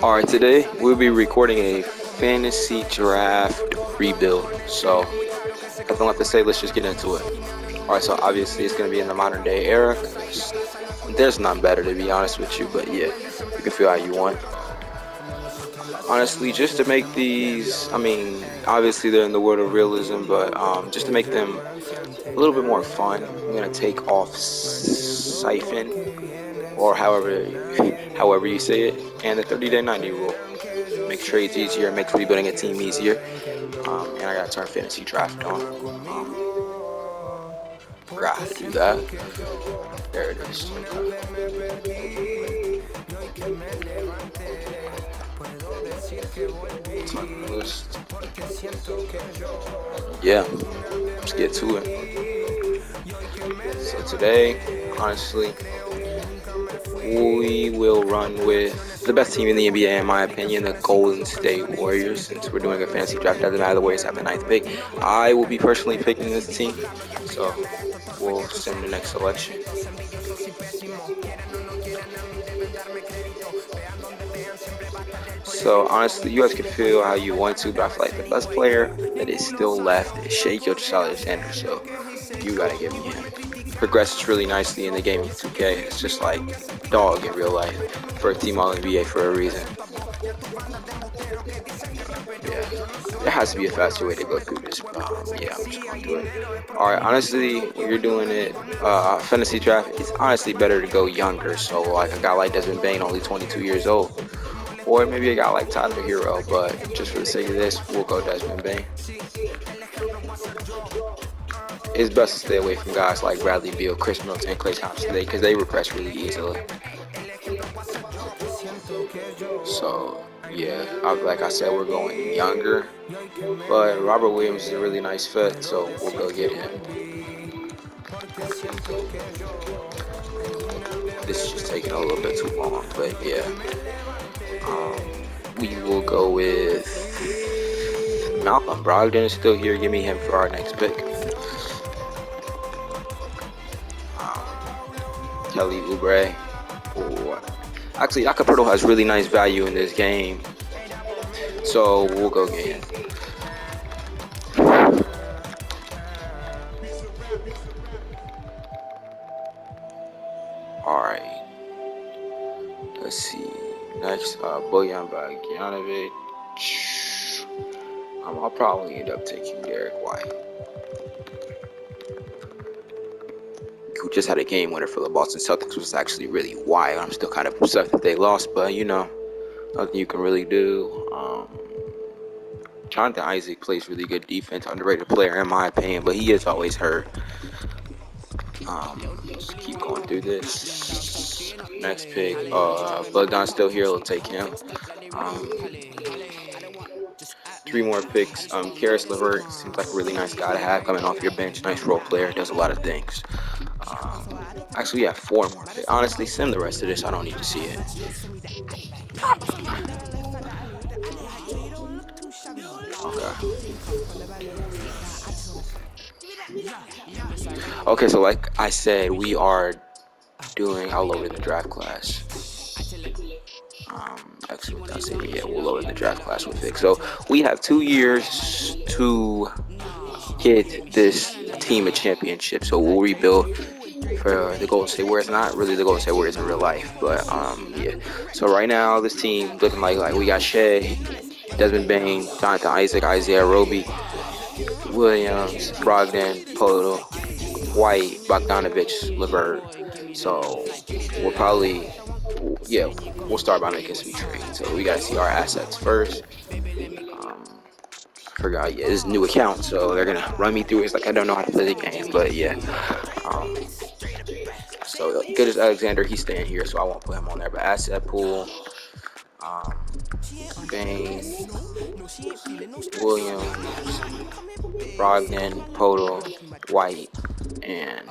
Alright, today we'll be recording a fantasy draft rebuild. So, nothing left to say, let's just get into it. Alright, so obviously it's going to be in the modern day era, 'cause there's none better to be honest with you, but yeah, you can feel how you want. Honestly, just to make these, obviously they're in the world of realism, but just to make them a little bit more fun, I'm going to take off Siphon, or however you say it, and the 30-day 90 rule. Makes trades easier, makes rebuilding a team easier. And I gotta turn fantasy draft on. Forgot how to do that. There it is. List. Yeah, let's get to it. So today, honestly, we will run with the best team in the NBA, in my opinion, the Golden State Warriors. Since we're doing a fantasy draft, doesn't matter, the Warriors have the ninth pick. I will be personally picking this team, so we'll send the next selection. So honestly, you guys can feel how you want to, but I feel like the best player that is still left is Shai Gilgeous-Alexander. So you gotta give me him. Progresses really nicely in the game of 2K. It's just like dog in real life for a team all NBA for a reason. Yeah, there has to be a faster way to go through this. Yeah, I'm just gonna do it. All right, honestly, when you're doing it, fantasy draft, it's honestly better to go younger. So like a guy like Desmond Bane, only 22 years old, or maybe a guy like Tyler Hero. But just for the sake of this, we'll go Desmond Bane. It's best to stay away from guys like Bradley Beal, Chris Middleton, and Klay Thompson because they regress really easily. So yeah, like I said, we're going younger, but Robert Williams is a really nice fit, so we'll go get him. This is just taking a little bit too long, but yeah. We will go with Malcolm Brogdon is still here. Give me him for our next pick. Kelly Oubre. Actually, Acapulco has really nice value in this game, so we'll go get him. Alright. Let's see. Next, Bojan Bogdanovic. I'll probably end up taking Derek White, who just had a game winner for the Boston Celtics, which was actually really wild. I'm still kind of upset that they lost, but nothing you can really do. Jonathan Isaac plays really good defense, underrated player in my opinion, but he is always hurt. Just keep going through this. Next pick, Bogdan's still here. We'll take him. 3 more picks. Caris LeVert seems like a really nice guy to have coming off your bench. Nice role player, does a lot of things. Actually, we have 4 more picks. Honestly, send the rest of this. I don't need to see it. Okay, so like I said, we are doing. I'll lower the draft class. Actually, without saying it, we'll lower the draft class with it. So we have 2 years to get this team a championship. So we'll rebuild for the Golden State Warriors. Not really the Golden State Warriors in real life, but yeah. So right now, this team looking like we got Shai, Desmond Bane, Jonathan Isaac, Isaiah Roby, Williams, Brogdon, Poto, White, Bogdanovic, LeVert. So we'll start by making some trades. So we gotta see our assets first. Forgot, this is a new account, so they're gonna run me through it. It's like I don't know how to play the game, but yeah. So Gilgeous-Alexander, he's staying here, so I won't put him on there. But asset pool, Bane, Williams, Brogdon, Poto, White, and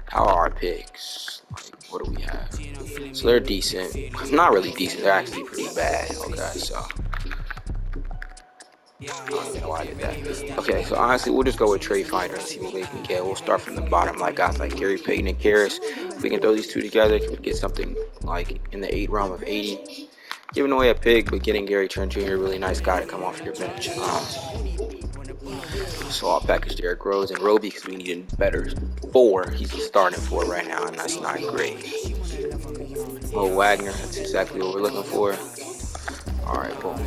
how are our picks? Like, what do we have? So they're decent. Not really decent. They're actually pretty bad. Okay, so I don't know why I did that. Okay, so honestly, we'll just go with Trade Finder and see what we can get. We'll start from the bottom, like guys like Gary Payton and Caris. If we can throw these two together, we can get something like in the 8 realm of 80. giving away a pick, but getting Gary Trent Jr., a really nice guy to come off your bench. So I'll package Derrick Rose and Roby because we need a better 4. He's the starting 4 right now, and that's not great. Mo Wagner, that's exactly what we're looking for. Alright, boom.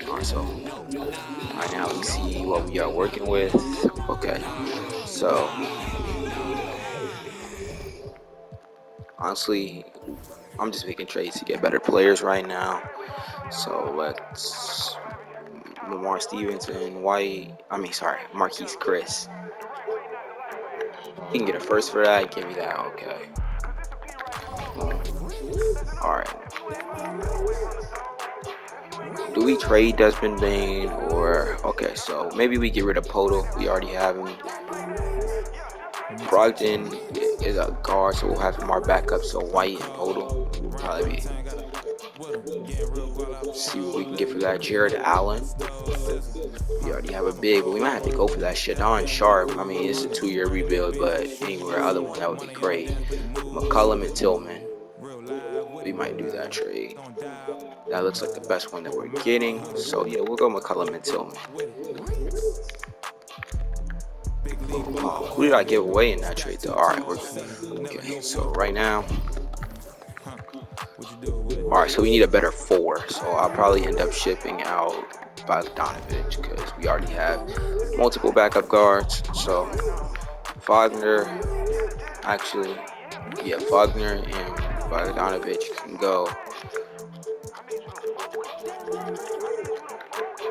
Alright, so right now we see what we are working with. Okay, so honestly, I'm just making trades to get better players right now. So let's Lamar Stevenson, Marquise Chris. You can get a first for that. Give me that. Okay. All right. Do we trade Desmond Bain or okay? So maybe we get rid of Poto. We already have him. Brogdon is a guard, so we'll have him our backup. So White and Poto will probably be. See what we can get for that. Jared Allen. We already have a big, but we might have to go for that. Shadon Sharp. I mean, it's a 2-year rebuild, but anywhere other one that would be great. McCollum and Tillman. We might do that trade. That looks like the best one that we're getting. So yeah, we'll go McCollum and Tillman. Who did I give away in that trade though? Alright, we're good. Okay, so right now. Alright, so we need a better 4. So I'll probably end up shipping out Bogdanovich because we already have multiple backup guards. So Wagner, actually, yeah, Wagner and Bogdanovich can go.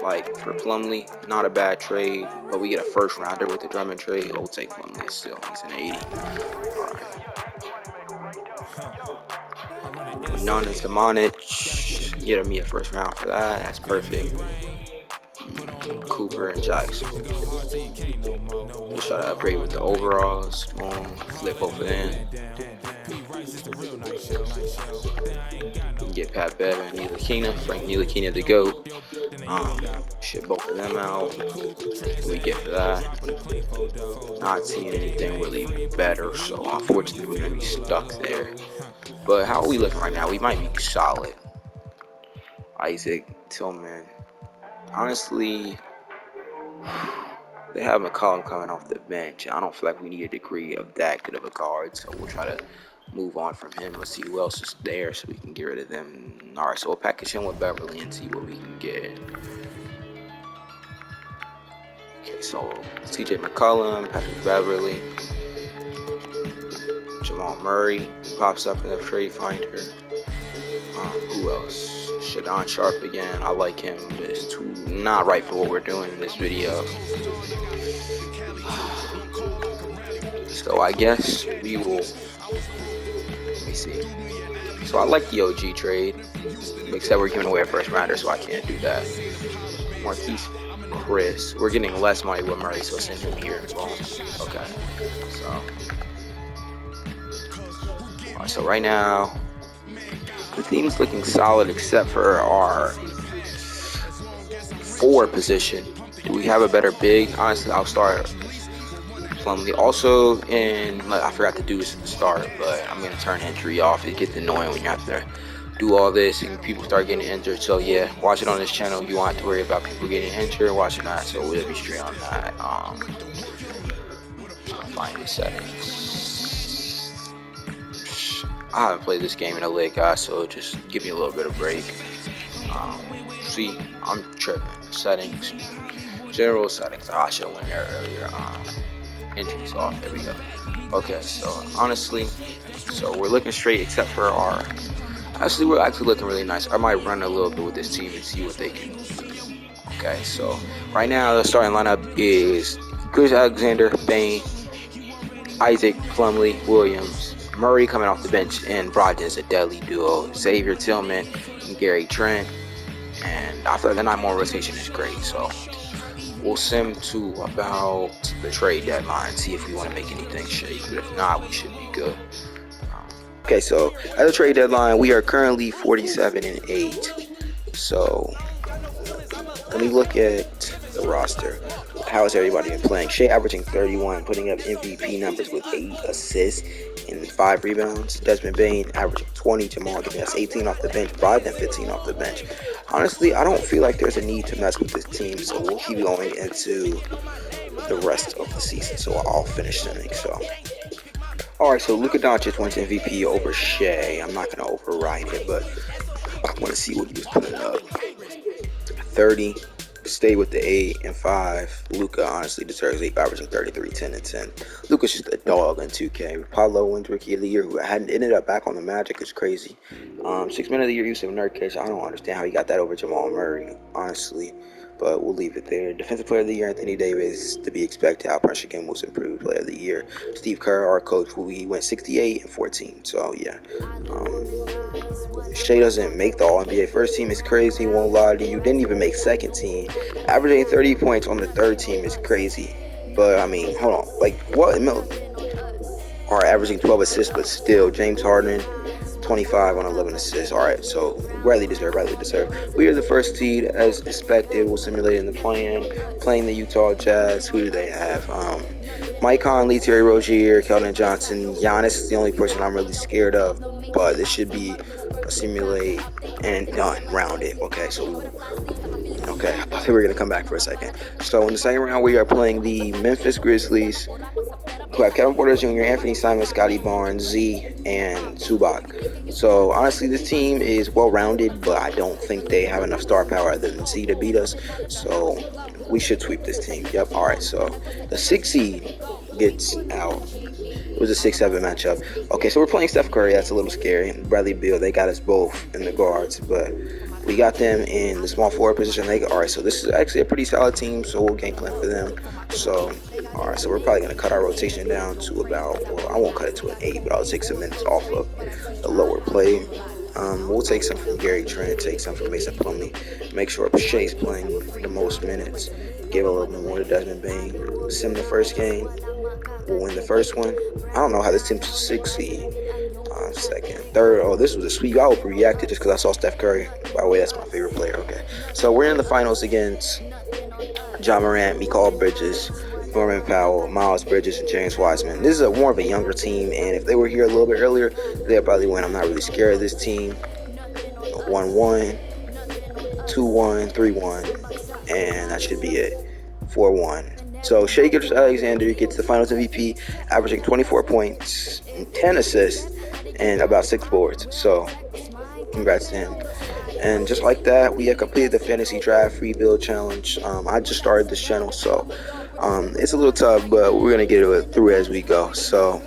Like for Plumlee, not a bad trade, but we get a first rounder with the Drummond trade. We'll take Plumlee still. He's an 80. Alright. None is Demonic. Get me a first round for that. That's perfect. Cooper and Jackson. Just try to upgrade with the overalls. Boom. Flip both of them. Get Pat Bev and Ntilikina. Frank Ntilikina the GOAT. Ship both of them out. What we get for that? Not seeing anything really better, so unfortunately we're gonna be stuck there. But how are we looking right now? We might be solid. Isaac Tillman. Honestly, they have McCollum coming off the bench. I don't feel like we need a degree of that good of a guard, so we'll try to move on from him. Let's see who else is there so we can get rid of them. Alright, so we'll package him with Beverly and see what we can get. Okay, so CJ McCollum, Patrick Beverly, Jamal Murray pops up in the trade finder. Who else? Shadon Sharp again. I like him, but it's too not right for what we're doing in this video. So I guess we will. Let me see. So I like the OG trade, except we're giving away a first rounder, so I can't do that. Marquise Chris. We're getting less money with Murray, so send him here. Boom. Okay. So right now, the team's looking solid except for our 4 position. Do we have a better big? Honestly, I'll start Plumlee. Also, I forgot to do this at the start, but I'm going to turn injury off. It gets annoying when you have to do all this and people start getting injured. So yeah, watch it on this channel. You won't have to worry about people getting injured. Watch it not. So we'll be straight on that. Find the settings. I haven't played this game in a lick, guys, so just give me a little bit of break. See, I'm tripping. Settings, general settings. I should have went there earlier. Injuries off. There we go. Okay, so honestly, so we're looking straight except for our. Actually, we're actually looking really nice. I might run a little bit with this team and see what they can do. Okay, so right now the starting lineup is Chris Alexander, Bain, Isaac, Plumlee, Williams. Murray coming off the bench, and Brogdon is a deadly duo. Xavier Tillman and Gary Trent. And I feel like the 9-more rotation is great. So we'll sim to about the trade deadline, see if we want to make anything shake. But if not, we should be good. Okay, so at the trade deadline, we are currently 47-8. So let me look at the roster. how has everybody been playing? Shea averaging 31, putting up MVP numbers with 8 assists and 5 rebounds. Desmond Bain averaging 20. Jamal giving us 18 off the bench. Brogdon 15 off the bench. Honestly, I don't feel like there's a need to mess with this team, so we'll keep going into the rest of the season. So I'll finish sending. So, all right. So Luka Doncic wins MVP over Shea. I'm not gonna override it, but I want to see what he was putting up. 30. Stay with the 8 and 5. Luka honestly deserves 8, averaging 33, 10, and 10. Luka's just a dog in 2K. Paolo wins Rookie of the Year, who hadn't ended up back on the Magic, is crazy. 6 Man of the Year, Yusuf Nurkic. I don't understand how he got that over Jamal Murray, honestly. But we'll leave it there. Defensive Player of the Year, Anthony Davis, to be expected. How pressure game most improved Player of the Year. Steve Kerr, our coach, he went 68 and 14. So, yeah. Shea doesn't make the All-NBA first team is crazy, won't lie to you. Didn't even make second team. Averaging 30 points on the third team is crazy. But, I mean, hold on. Like, what? Are averaging 12 assists, but still, James Harden, 25 on 11 assists. All right, so rightly deserved. We are the first seed, as expected. We'll simulate in the plan. Playing the Utah Jazz. Who do they have? Mike Conley, Terry Rozier, Keldon Johnson. Giannis is the only person I'm really scared of, but this should be a simulate and done, rounded. Okay, so okay, I thought we were gonna come back for a second. So in the second round, we are playing the Memphis Grizzlies, who have Kevin Porter Jr., Anthony Simon, Scotty Barnes, Z, and Zubac. So honestly, this team is well-rounded, but I don't think they have enough star power other than Z to beat us. So we should sweep this team. Yep. All right. So the 6 seed gets out. It was a 6-7 matchup. Okay, so we're playing Steph Curry. That's a little scary. Bradley Beal, they got us both in the guards, but we got them in the small forward position. All right, so this is actually a pretty solid team, so we'll game plan for them. So, all right, so we're probably going to cut our rotation down to about, well, I won't cut it to an 8, but I'll take some minutes off of the lower play. We'll take some from Gary Trent, take some from Mason Plumlee, make sure Shea's playing the most minutes, give a little bit more to Desmond Bain, sim the first game. We'll win the first one. I don't know how this team's 6 seed. Second, third. Oh, this was a sweep. I overreacted just because I saw Steph Curry. By the way, that's my favorite player. Okay, so we're in the finals against Ja Morant, Mikal Bridges, Norman Powell, Miles Bridges, and James Wiseman. This is more of a younger team, and if they were here a little bit earlier, they'd probably win. I'm not really scared of this team. 1-1, 2-1, 3-1, and that should be it. 4-1. So Shai Gilgeous-Alexander gets the Finals MVP, averaging 24 points, 10 assists, and about 6 boards. So congrats to him. And just like that, we have completed the fantasy draft rebuild challenge. I just started this channel, so it's a little tough, but we're gonna get it through as we go. So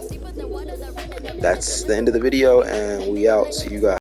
that's the end of the video, and we out. See you guys.